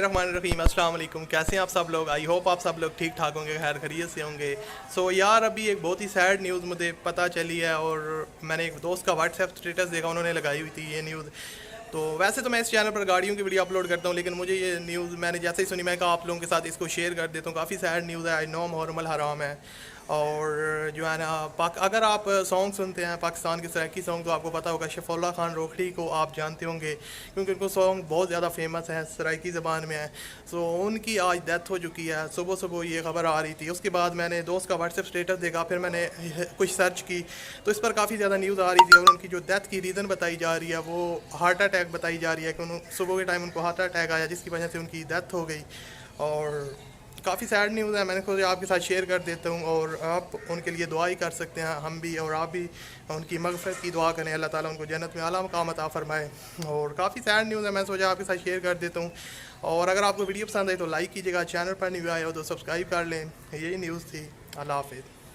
बिस्मिल्लाहिर्रहमानिर्रहीम। अस्सलाम वालेकुम। कैसे हैं आप सब लोग? आई होप आप सब लोग ठीक ठाक होंगे, खैर खैरियत से होंगे। यार अभी एक बहुत ही सैड न्यूज़ मुझे पता चली है, और मैंने एक दोस्त का व्हाट्सएप स्टेटस देखा, उन्होंने लगाई हुई थी ये न्यूज़। तो वैसे तो मैं इस चैनल पर गाड़ियों की वीडियो अपलोड करता हूँ, लेकिन मुझे ये न्यूज़ मैंने जैसे ही सुनी, मैं कहा आप लोगों के साथ इसको शेयर कर देता हूँ। काफ़ी सैड न्यूज़ है, आई नो मुहर्रम हराम है। और जो है ना, अगर आप सॉन्ग सुनते हैं पाकिस्तान के सराकी सॉन्ग, तो आपको पता होगा शफीउल्ला खान रोखड़ी को आप जानते होंगे, क्योंकि उनको सॉन्ग बहुत ज़्यादा फेमस है, सराकी ज़बान में है। उनकी आज डेथ हो चुकी है। सुबह सुबह ये खबर आ रही थी, उसके बाद मैंने दोस्त का व्हाट्सएप स्टेटस देखा, फिर मैंने कुछ सर्च की, तो इस पर काफ़ी ज़्यादा न्यूज़ आ रही थी। और उनकी जो डेथ की रीज़न बताई जा रही है वो हार्ट अटैक बताई जा रही है, कि सुबह के टाइम उनको हार्ट अटैक आया, जिसकी वजह से उनकी डेथ हो गई। और काफ़ी सैड न्यूज़ है, मैंने सोचा आपके साथ शेयर कर देता हूँ। और आप उनके लिए दुआ ही कर सकते हैं, हम भी और आप भी उनकी मग़फ़िरत की दुआ करें, अल्लाह ताला उनको जन्नत में आला मक़ाम अता फ़रमाए। और काफ़ी सैड न्यूज़ है, मैं सोचा आपके साथ शेयर कर देता हूँ। और अगर आपको वीडियो पसंद आई तो लाइक कीजिएगा, चैनल पर नहीं आए हो तो सब्सक्राइब कर लें। यही न्यूज़ थी। अल्लाह हाफ़िज़।